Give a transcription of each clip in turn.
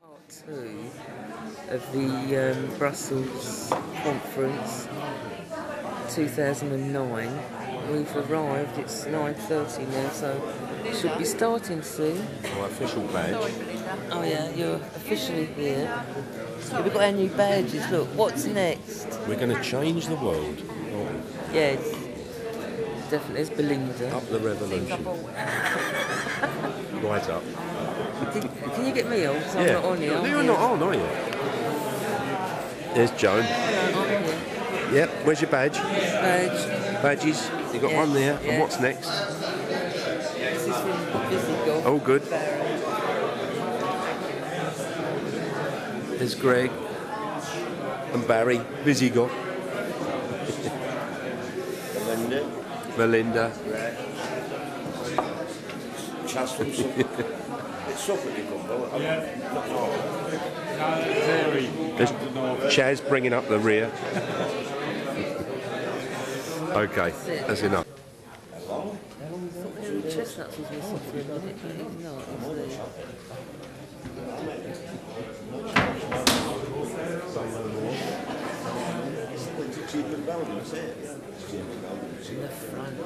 Part 2 of the Brussels conference 2009. We've arrived, it's 9:30 now, so it should be starting soon. My official badge. Oh yeah, you're officially here. Yeah, we've got our new badges, look, what's next? We're going to change the world. Yes, definitely, it's Belinda. Up the revolution. Right up. Can you get me on? Because I'm not on here. You're not on, are you? There's Joan. I'm here. Yep, where's your badge? Badge. Badges. You got one there. Yeah. And what's next? This is from Visigoth. Oh, good. There's Greg and Barry. Visigoth. Melinda. There's Chaz bringing up the rear. Okay, that's enough. Chestnuts was missing for a minute, but he's not, is he? In the front.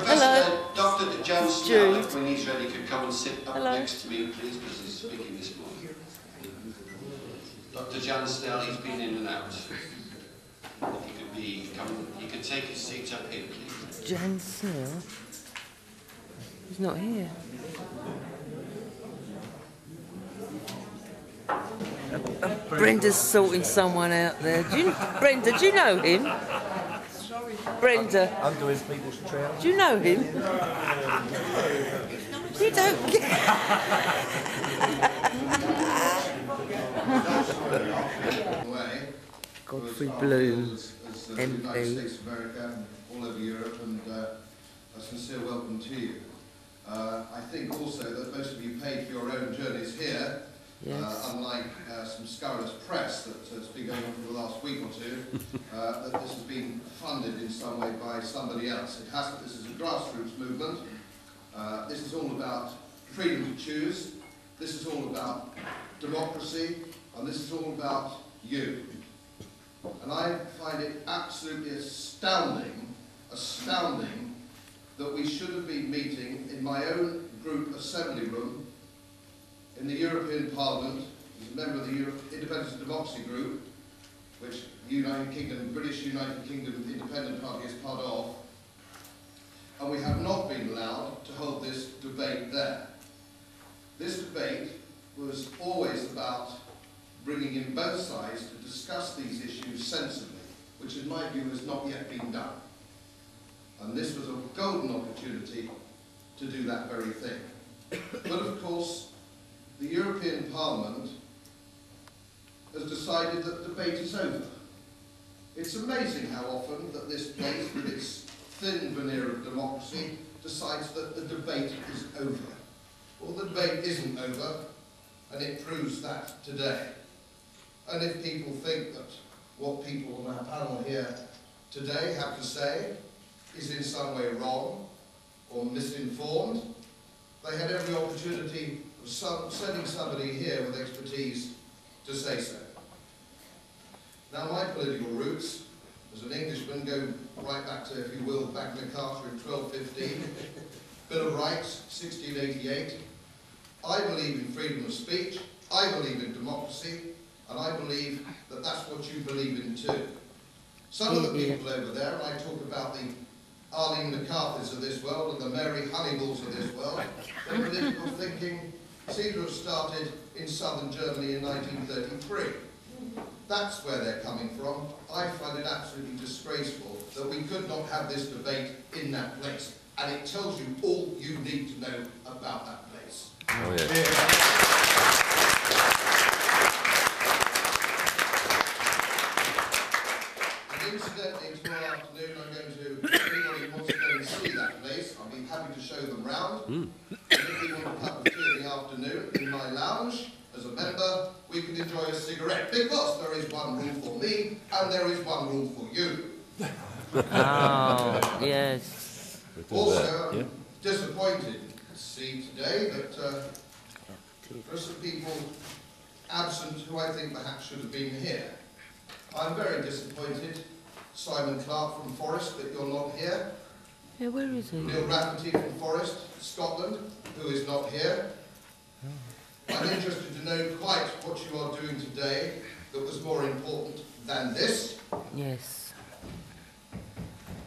Hello. Dr. Jan Snell, when he's ready, could come and sit up next to me, please, because he's speaking this morning. Dr. Jan Snell, he's been in and out. He could take his seat up here, please. Jan Snell? He's not here. Brenda's sorting someone out there. Brenda, do you know him? Sorry. Brenda. I'm doing people's trousers. Do you know him? You don't get... Godfrey Bloom, MP. America, all over Europe, and a sincere welcome to you. I think also that most of you paid for your own journeys here, yes. Unlike some scurrilous press that's been going on for the last week or two, that this has been funded in some way by somebody else. It hasn't. This is a grassroots movement. This is all about freedom to choose. This is all about democracy, and this is all about you. And I find it absolutely astounding that we should have been meeting in my own group assembly room in the European Parliament as a member of the Independence and Democracy Group, which United Kingdom, British United Kingdom Independent Party is part of, and we have not been allowed to hold this debate there. This debate was always about bringing in both sides to discuss these issues sensibly, which in my view has not yet been done. And this was a golden opportunity to do that very thing. But of course, the European Parliament has decided that debate is over. It's amazing how often that this place, with its thin veneer of democracy, decides that the debate is over. Well, the debate isn't over, and it proves that today. And if people think that what people on our panel here today have to say is in some way wrong or misinformed, they had every opportunity of sending somebody here with expertise to say so. Now, my political roots as an Englishman go right back to, if you will, Magna Carta in 1215, Bill of Rights, 1688. I believe in freedom of speech, I believe in democracy, and I believe that that's what you believe in too. Some of the people over there, and I talk about the Arlene McCarthys of this world and the Mary Honeyballs of this world, their political thinking seems to have started in southern Germany in 1933. That's where they're coming from. I find it absolutely disgraceful that we could not have this debate in that place. And it tells you all you need to know about that place. Oh, yeah. Incidentally, tomorrow afternoon I'm going to, if anybody wants to go and see that place, I'll be happy to show them round. And if you want a cup of tea in the afternoon in my lounge, as a member, we can enjoy a cigarette, because there is one rule for me and there is one rule for you. Oh, yes. Also, I'm disappointed to see today that disappointed. There are some people absent who I think perhaps should have been here. I'm very disappointed, Simon Clark from Forest, that you're not here. Yeah, where is he? Neil Rafferty from Forest, Scotland, who is not here. I'm interested to know quite what you are doing today that was more important than this. Yes.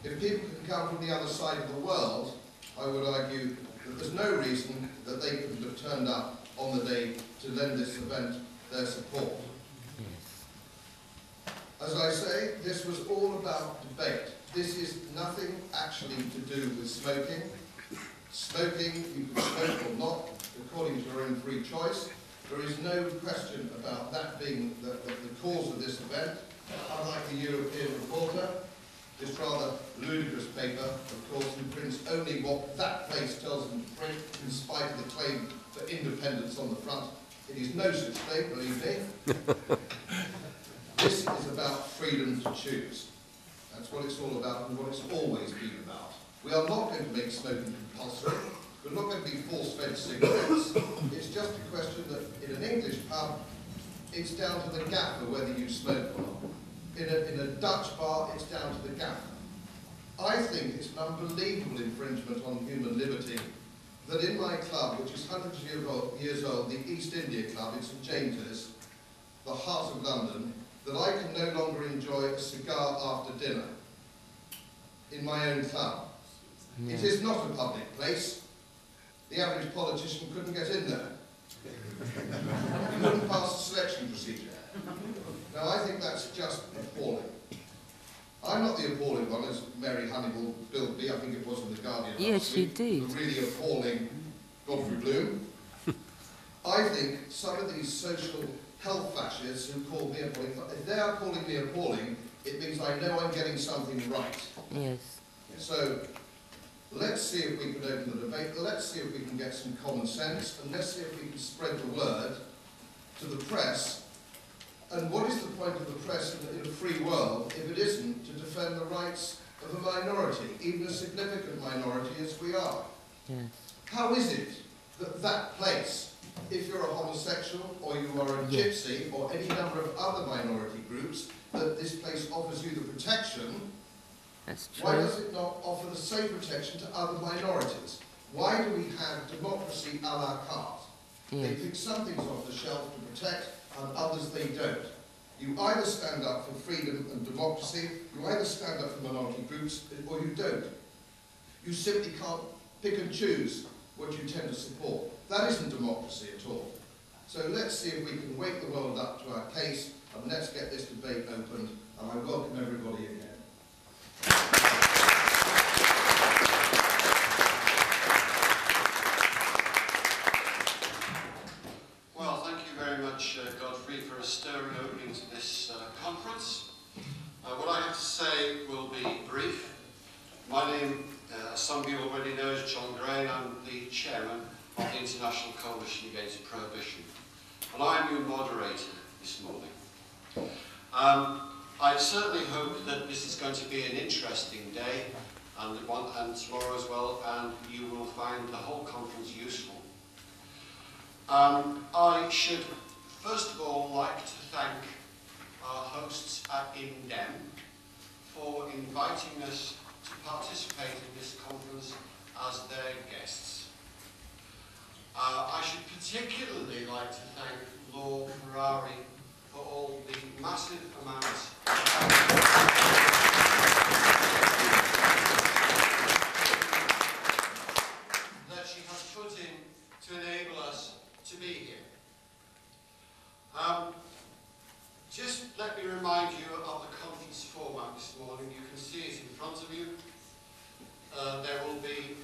If people can come from the other side of the world, I would argue that there's no reason that they couldn't have turned up on the day to lend this event their support. Yes. As I say, this was all about debate. This is nothing actually to do with smoking. Smoking, you can smoke or not, according to your own free choice. There is no question about that being the cause of this event. Unlike the European Reporter, this rather ludicrous paper, of course, who prints only what that place tells them to print, in spite of the claim for independence on the front. It is no such thing, believe me. This is about freedom to choose. That's what it's all about and what it's always been about. We are not going to make smoking compulsory. We're not going to be force-fed cigarettes. It's just a question that in an English pub, it's down to the gaffer whether you smoke or not. In a Dutch bar, it's down to the gaffer. I think it's an unbelievable infringement on human liberty that in my club, which is hundreds of years old, the East India Club in St James's, the heart of London, that I can no longer enjoy a cigar after dinner in my own club. Yeah. It is not a public place. The average politician couldn't get in there. He couldn't pass the selection procedure. Now, I think that's just appalling. I'm not the appalling one, as Mary Honeyball billed me, I think it was in The Guardian Yes, last week. she did. The really appalling Godfrey Bloom. I think some of these social health fascists who call me appalling, if they are calling me appalling, it means I know I'm getting something right. Yes. So, let's see if we can open the debate, let's see if we can get some common sense, and let's see if we can spread the word to the press. And what is the point of the press in a free world if it isn't to defend the rights of a minority, even a significant minority as we are? Yes. How is it that that place, if you're a homosexual or you are a gypsy or any number of other minority groups, that this place offers you the protection? That's true. Why does it not offer the same protection to other minorities? Why do we have democracy a la carte? Yes. They pick some things off the shelf to protect and others they don't. You either stand up for freedom and democracy, you either stand up for minority groups, or you don't. You simply can't pick and choose what you tend to support. That isn't democracy at all. So let's see if we can wake the world up to our case, and let's get this debate opened, and I welcome everybody again. Well, thank you very much, Godfrey, for a stirring opening to this conference. What I have to say will be brief. My name, as some of you already know, is John Gray, and I'm the chairman of the International Coalition Against Prohibition. And I'm your moderator this morning. I certainly hope that this is going to be an interesting day, and tomorrow as well, and you will find the whole conference useful. I should first of all like to thank our hosts at INDEM for inviting us to participate in this conference as their guests. I should particularly like to thank Law Ferrari for all the massive amounts that she has put in to enable us to be here. Just let me remind you of the conference format this morning. You can see it in front of you. There will be